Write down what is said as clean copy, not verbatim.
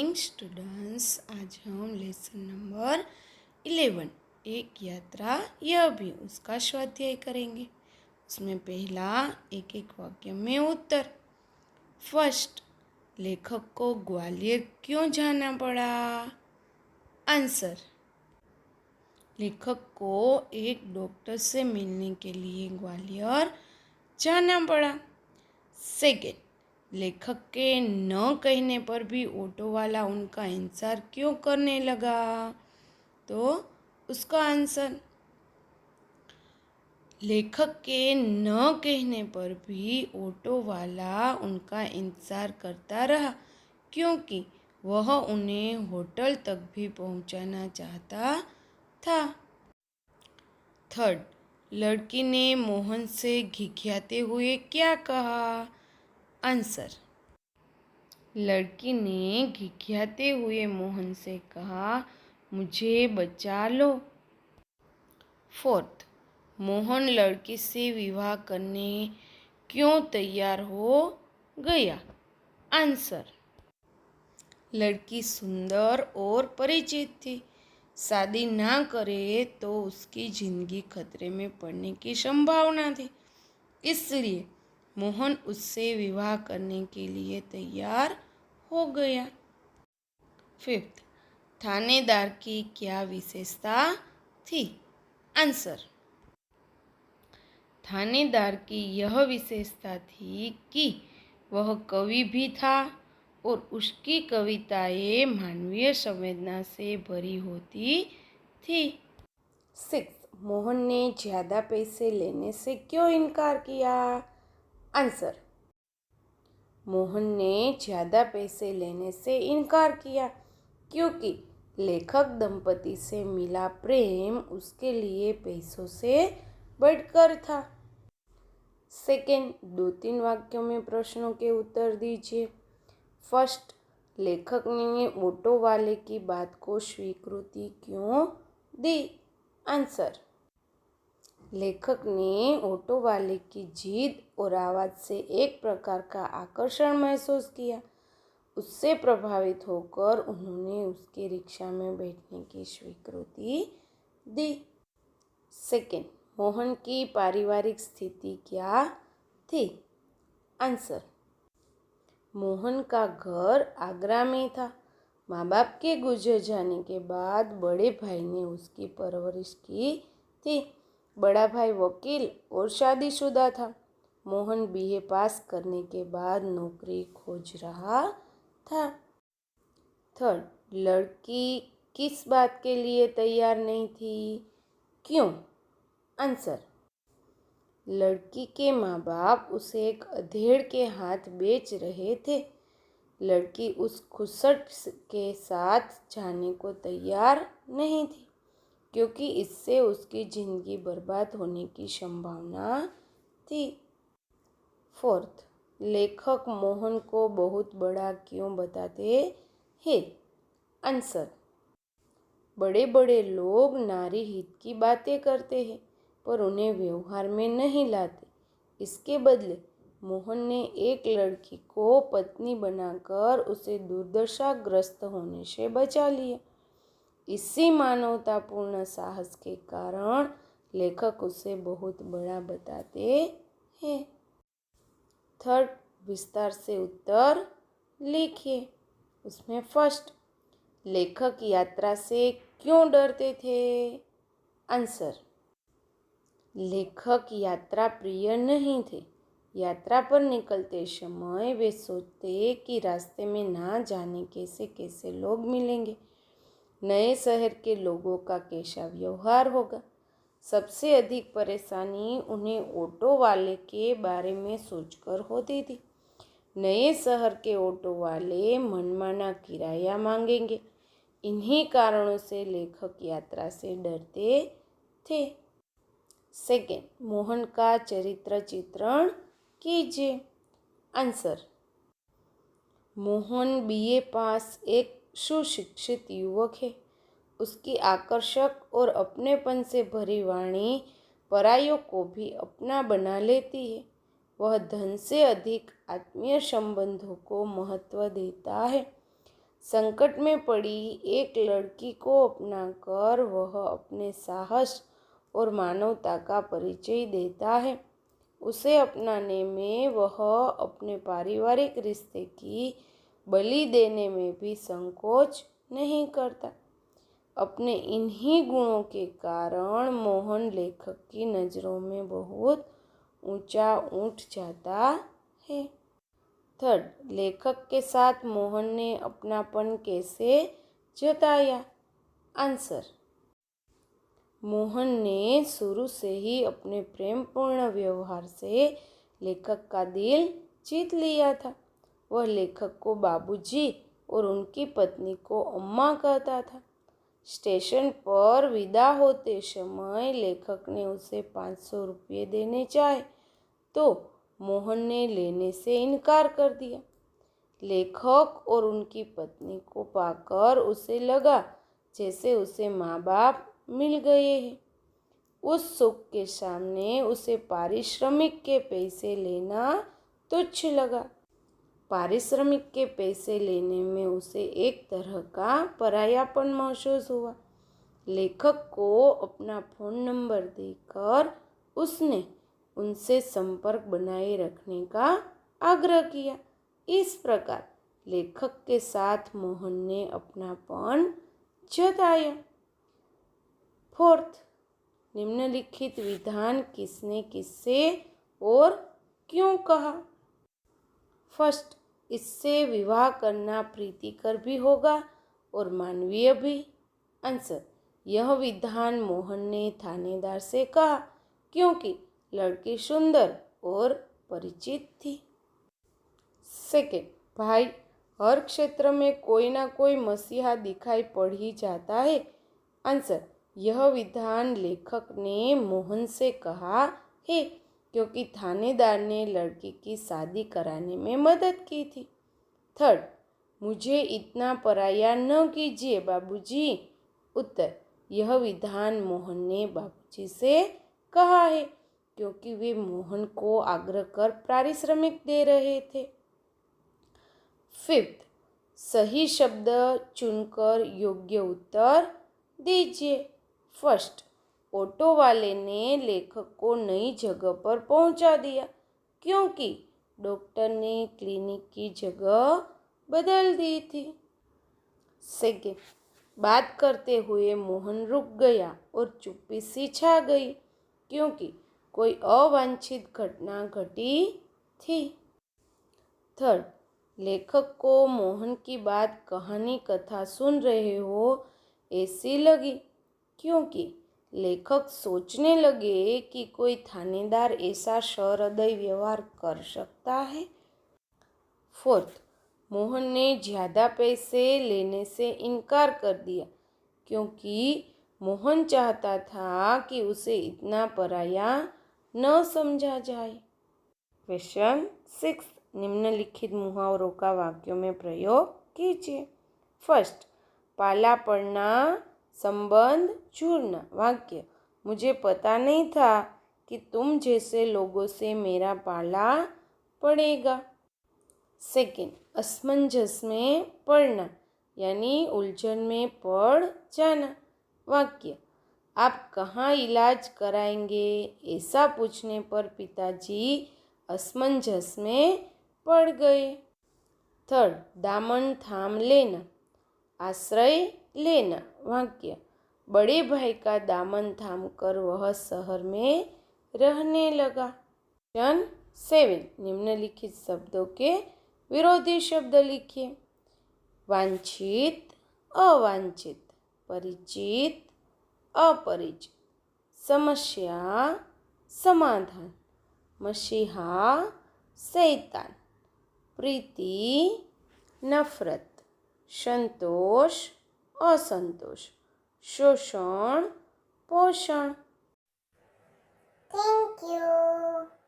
Morning students. आज हम lesson number 11 एक यात्रा यह भी उसका स्वाध्याय करेंगे। उसमें पहला एक एक वाक्य में उत्तर। फर्स्ट, लेखक को ग्वालियर क्यों जाना पड़ा? आंसर, लेखक को एक डॉक्टर से मिलने के लिए ग्वालियर जाना पड़ा। सेकेंड, लेखक के न कहने पर भी ऑटो वाला उनका इंतजार क्यों करने लगा? तो उसका आंसर, लेखक के न कहने पर भी ऑटो वाला उनका इंतजार करता रहा क्योंकि वह उन्हें होटल तक भी पहुंचाना चाहता था। थर्ड, लड़की ने मोहन से घिघियाते हुए क्या कहा? आंसर, लड़की ने घिघियाते हुए मोहन से कहा, मुझे बचा लो। फोर्थ, मोहन लड़की से विवाह करने क्यों तैयार हो गया? आंसर, लड़की सुंदर और परिचित थी। शादी ना करे तो उसकी जिंदगी खतरे में पड़ने की संभावना थी, इसलिए मोहन उससे विवाह करने के लिए तैयार हो गया। फिफ्थ, थानेदार की क्या विशेषता थी? आंसर, थानेदार की यह विशेषता थी कि वह कवि भी था और उसकी कविताएं मानवीय संवेदना से भरी होती थी। सिक्स, मोहन ने ज़्यादा पैसे लेने से क्यों इनकार किया? आंसर, मोहन ने ज़्यादा पैसे लेने से इनकार किया क्योंकि लेखक दंपति से मिला प्रेम उसके लिए पैसों से बढ़कर था। सेकेंड, 2-3 वाक्यों में प्रश्नों के उत्तर दीजिए। फर्स्ट, लेखक ने ऑटो वाले की बात को स्वीकृति क्यों दी? आंसर, लेखक ने ऑटो वाले की जिद और आवाज़ से एक प्रकार का आकर्षण महसूस किया। उससे प्रभावित होकर उन्होंने उसके रिक्शा में बैठने की स्वीकृति दी। सेकेंड, मोहन की पारिवारिक स्थिति क्या थी? आंसर, मोहन का घर आगरा में था। माँ बाप के गुजर जाने के बाद बड़े भाई ने उसकी परवरिश की थी। बड़ा भाई वकील और शादीशुदा था। मोहन बीए पास करने के बाद नौकरी खोज रहा था। थर्ड, लड़की किस बात के लिए तैयार नहीं थी? क्यों? आंसर, लड़की के माँ बाप उसे एक अधेड़ के हाथ बेच रहे थे। लड़की उस खुसट के साथ जाने को तैयार नहीं थी क्योंकि इससे उसकी जिंदगी बर्बाद होने की संभावना थी। फोर्थ, लेखक मोहन को बहुत बड़ा क्यों बताते हैं? आंसर, बड़े बड़े लोग नारी हित की बातें करते हैं पर उन्हें व्यवहार में नहीं लाते। इसके बदले मोहन ने एक लड़की को पत्नी बनाकर उसे दुर्दशाग्रस्त होने से बचा लिया। इसी मानवतापूर्ण साहस के कारण लेखक उसे बहुत बड़ा बताते हैं। थर्ड, विस्तार से उत्तर लिखिए। उसमें फर्स्ट, लेखक यात्रा से क्यों डरते थे? आंसर, लेखक यात्रा प्रिय नहीं थे। यात्रा पर निकलते समय वे सोचते कि रास्ते में ना जाने कैसे कैसे लोग मिलेंगे, नए शहर के लोगों का कैसा व्यवहार होगा। सबसे अधिक परेशानी उन्हें ऑटो वाले के बारे में सोचकर होती थी। नए शहर के ऑटो वाले मनमाना किराया मांगेंगे। इन्हीं कारणों से लेखक यात्रा से डरते थे। सेकेंड, मोहन का चरित्र चित्रण कीजिए। आंसर, मोहन बीए पास एक सुशिक्षित युवक है। उसकी आकर्षक और अपनेपन से भरी वाणी परायों को भी अपना बना लेती है। वह धन से अधिक आत्मीय संबंधों को महत्व देता है। संकट में पड़ी एक लड़की को अपनाकर वह अपने साहस और मानवता का परिचय देता है। उसे अपनाने में वह अपने पारिवारिक रिश्ते की बलि देने में भी संकोच नहीं करता। अपने इन्हीं गुणों के कारण मोहन लेखक की नज़रों में बहुत ऊंचा उठ जाता है। थर्ड, लेखक के साथ मोहन ने अपनापन कैसे जताया? आंसर, मोहन ने शुरू से ही अपने प्रेमपूर्ण व्यवहार से लेखक का दिल जीत लिया था। वह लेखक को बाबूजी और उनकी पत्नी को अम्मा कहता था। स्टेशन पर विदा होते समय लेखक ने उसे 500 रुपये देने चाहे तो मोहन ने लेने से इनकार कर दिया। लेखक और उनकी पत्नी को पाकर उसे लगा जैसे उसे माँ बाप मिल गए हैं। उस सुख के सामने उसे पारिश्रमिक के पैसे लेना तुच्छ लगा। पारिश्रमिक के पैसे लेने में उसे एक तरह का परायापन महसूस हुआ। लेखक को अपना फ़ोन नंबर देकर उसने उनसे संपर्क बनाए रखने का आग्रह किया। इस प्रकार लेखक के साथ मोहन ने अपनापन जताया। फोर्थ, निम्नलिखित विधान किसने किससे और क्यों कहा? फर्स्ट, इससे विवाह करना प्रीतिकर भी होगा और मानवीय भी। आंसर, यह विधान मोहन ने थानेदार से कहा क्योंकि लड़की सुंदर और परिचित थी। सेकेंड, भाई, हर क्षेत्र में कोई ना कोई मसीहा दिखाई पड़ ही जाता है। आंसर, यह विधान लेखक ने मोहन से कहा है क्योंकि थानेदार ने लड़की की शादी कराने में मदद की थी। थर्ड, मुझे इतना पराया न कीजिए बाबूजी। उत्तर, यह विधान मोहन ने बाबूजी से कहा है क्योंकि वे मोहन को आग्रह कर पारिश्रमिक दे रहे थे। फिफ्थ, सही शब्द चुनकर योग्य उत्तर दीजिए। फर्स्ट, ऑटो वाले ने लेखक को नई जगह पर पहुंचा दिया क्योंकि डॉक्टर ने क्लिनिक की जगह बदल दी थी। सेकेंड, बात करते हुए मोहन रुक गया और चुप्पी सी छा गई क्योंकि कोई अवांछित घटना घटी थी। थर्ड, लेखक को मोहन की बात कहानी कथा सुन रहे हो ऐसी लगी क्योंकि लेखक सोचने लगे कि कोई थानेदार ऐसा सहृदय व्यवहार कर सकता है। फोर्थ, मोहन ने ज़्यादा पैसे लेने से इनकार कर दिया क्योंकि मोहन चाहता था कि उसे इतना पराया न समझा जाए। क्वेश्चन 6, निम्नलिखित मुहावरों का वाक्यों में प्रयोग कीजिए। फर्स्ट, पाला पड़ना, संबंध जुड़ना। वाक्य, मुझे पता नहीं था कि तुम जैसे लोगों से मेरा पाला पड़ेगा। सेकेंड, असमंजस में पड़ना यानी उलझन में पड़ जाना। वाक्य, आप कहाँ इलाज कराएंगे ऐसा पूछने पर पिताजी असमंजस में पड़ गए। थर्ड, दामन थाम लेना, आश्रय लेना। वाक्य, बड़े भाई का दामन थाम कर वह शहर में रहने लगा। क्वेश्चन 7, निम्नलिखित शब्दों के विरोधी शब्द लिखिए। वांछित, अवांछित, परिचित, अपरिचित, समस्या, समाधान, मसीहा, शैतान, प्रीति, नफरत, संतोष, असंतोष, शोषण, पोषण। Thank you.